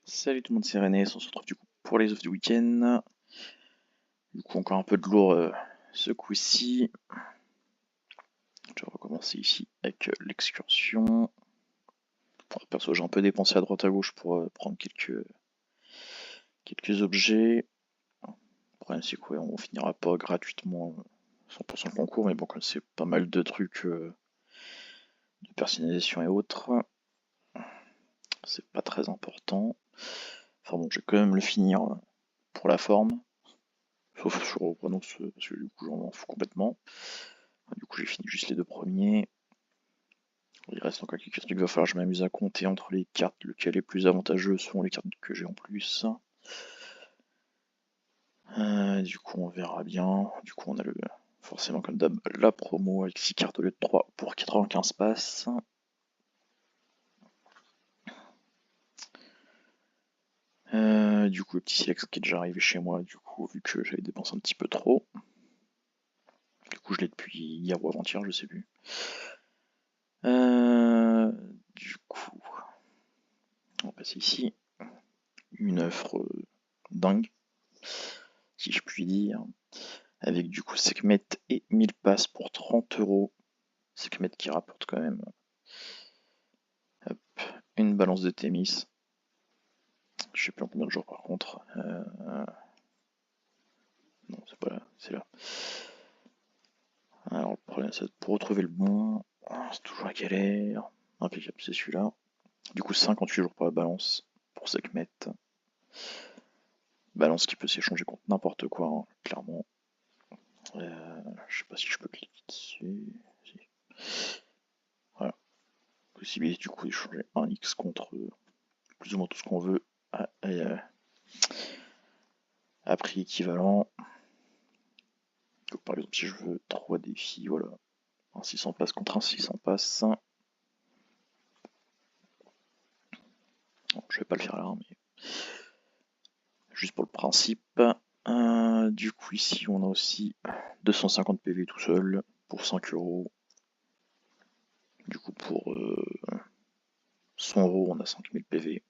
Salut tout le monde, c'est René, on se retrouve du coup pour les offres du week-end. Du coup encore un peu de lourd ce coup-ci. Je vais recommencer ici avec l'excursion. Bon, perso j'ai un peu dépensé à droite à gauche pour prendre quelques objets. Le problème c'est quoi, on finira pas gratuitement 100% le concours, mais bon comme c'est pas mal de trucs de personnalisation et autres, c'est pas très important. Enfin bon, je vais quand même le finir pour la forme. Sauf sur renonce parce que du coup j'en m'en fous complètement. Du coup j'ai fini juste les deux premiers. Il reste encore quelques trucs, il va falloir que je m'amuse à compter entre les cartes, lequel est plus avantageux selon les cartes que j'ai en plus. Du coup on verra bien. Du coup on a forcément comme d'hab la promo avec 6 cartes au lieu de 3 pour 95 passes. Du coup le petit silex qui est déjà arrivé chez moi, du coup vu que j'avais dépensé un petit peu trop. Du coup je l'ai depuis hier ou avant-hier, je sais plus. Du coup, on va passer ici. Une offre dingue, si je puis dire. Avec du coup Sekhmet et 1000 passes pour 30€. Sekhmet qui rapporte quand même hop, une balance de Thémis. Je sais plus en combien de jours par contre. Non, c'est pas là, c'est là. Alors le problème c'est pour retrouver le bon, c'est toujours la galère. Impeccable, c'est celui-là. Du coup 58 jours pour la balance pour Sekhmet. Balance qui peut s'échanger contre n'importe quoi, hein, clairement. Je sais pas si je peux cliquer dessus. Si. Voilà. Possibilité du coup d'échanger un X contre plus ou moins tout ce qu'on veut à prix équivalent. Donc, par exemple, si je veux 3 défis, voilà. Un 600 passes contre un 600 passes. Bon, je vais pas le faire là, mais juste pour le principe. Du coup, ici, on a aussi 250 PV tout seul pour 5€. Du coup, pour 100€, on a 5000 PV.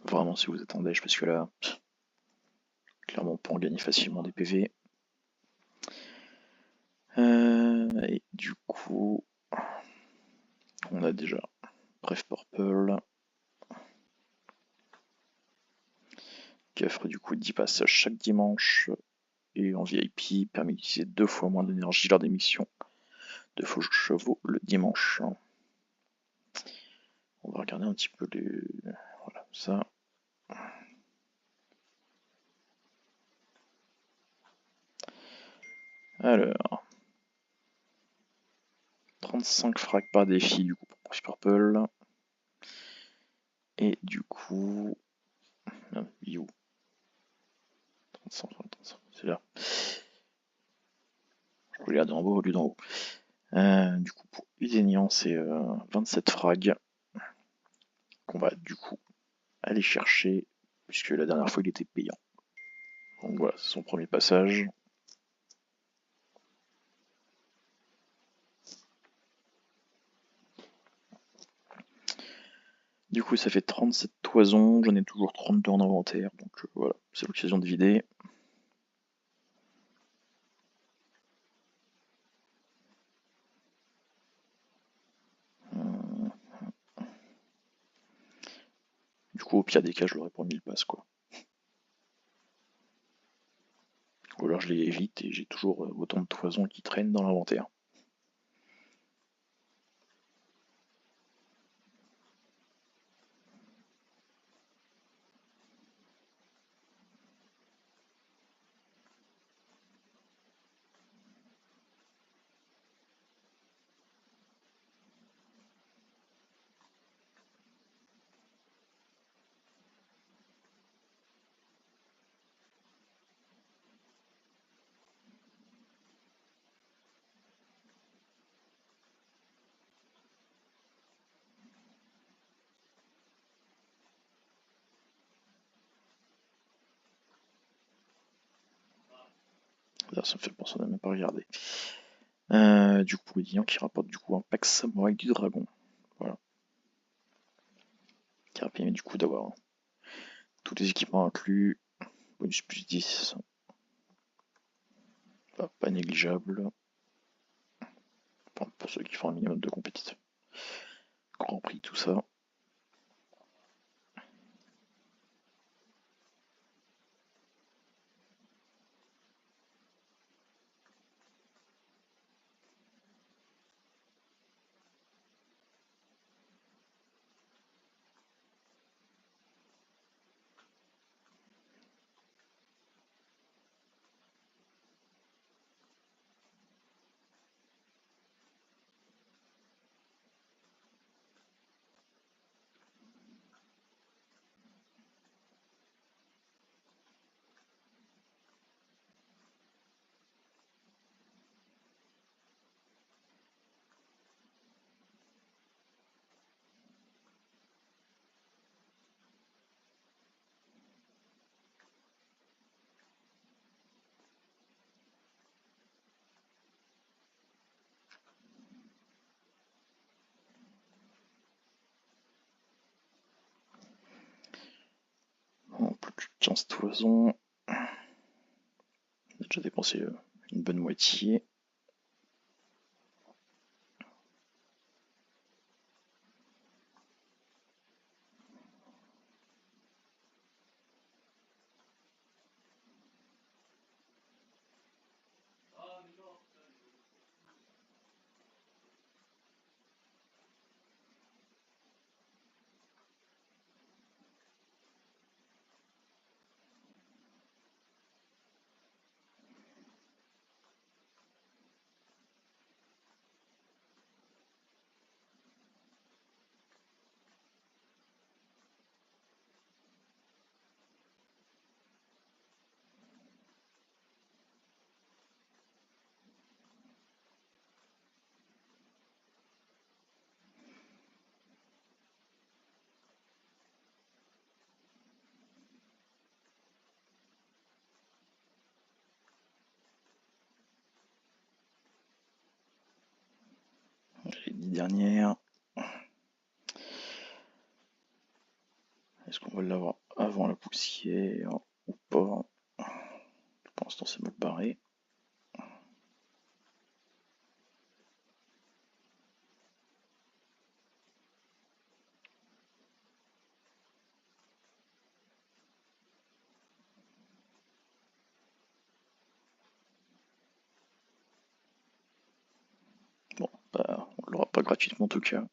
Vraiment, si vous êtes en déj, parce que là, clairement, on peut en gagner facilement des PV. Et du coup, on a déjà Bref Purple, qui offre du coup 10 passages chaque dimanche. Et en VIP, permet d'utiliser 2 fois moins d'énergie lors des missions de faux chevaux le dimanche. On va regarder un petit peu les. Voilà, ça. Alors, 35 frags par défi du coup pour Bref Purple. Et du coup. Non, il est où 35, c'est là. Je regarde en bas au lieu d'en haut. Du coup, pour Udenian, c'est 27 frags qu'on va du coup aller chercher, puisque la dernière fois il était payant. Donc voilà, c'est son premier passage. Du coup, ça fait 37 toisons, j'en ai toujours 32 en inventaire, donc voilà, c'est l'occasion de vider. Du coup, au pire des cas, je l'aurais pour 1000 passes, quoi. Ou alors je les évite et j'ai toujours autant de toisons qui traînent dans l'inventaire. D'ailleurs, ça me fait penser à ne même pas regarder. Du coup, Polydian qui rapporte du coup un pack samouraï du dragon. Voilà. Qui permet du coup d'avoir tous les équipements inclus. Bonus plus 10. Pas négligeable. Enfin, pour ceux qui font un minimum de compétition. Grand Prix, tout ça. Bon, plus de 15 toisons. On a déjà dépensé une bonne moitié. Les 10 dernières. Est-ce qu'on va l'avoir avant la poussière ou pas? Pour l'instant, c'est mal barré. Bon, bah, on l'aura pas gratuitement en tout cas.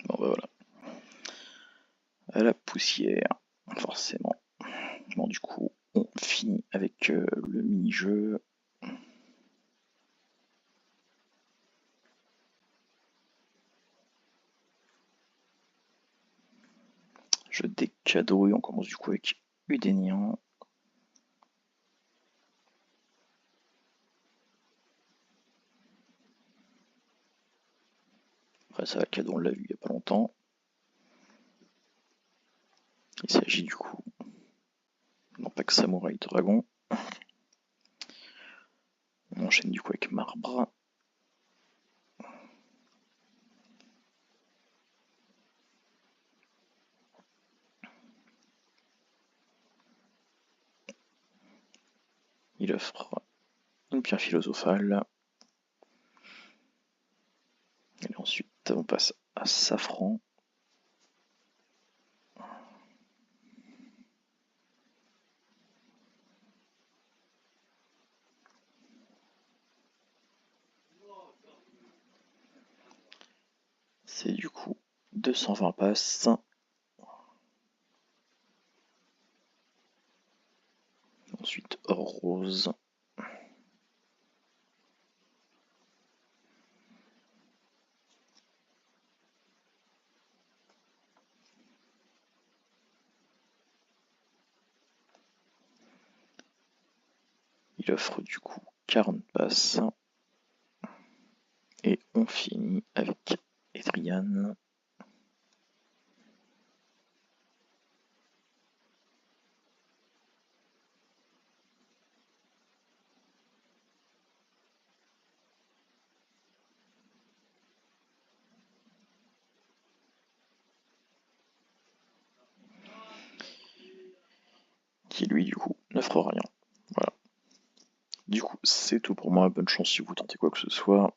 Bon, bah voilà. À la poussière, forcément. Bon, du coup, on finit avec le mini-jeu. Jeu des cadeaux et on commence du coup avec Udénian. Après ça, cadeau, on l'a vu il n'y a pas longtemps. Il s'agit du coup d'un pack Samouraï Dragon. On enchaîne du coup avec Marbre. Il offre une pierre philosophale. Et ensuite, on passe à Safran. C'est du coup 220 passes. Ensuite, or rose. chose. Il offre du coup 40 passes. Et on finit avec Adrian. Qui lui du coup ne fera rien. Voilà. Du coup c'est tout pour moi, bonne chance si vous tentez quoi que ce soit.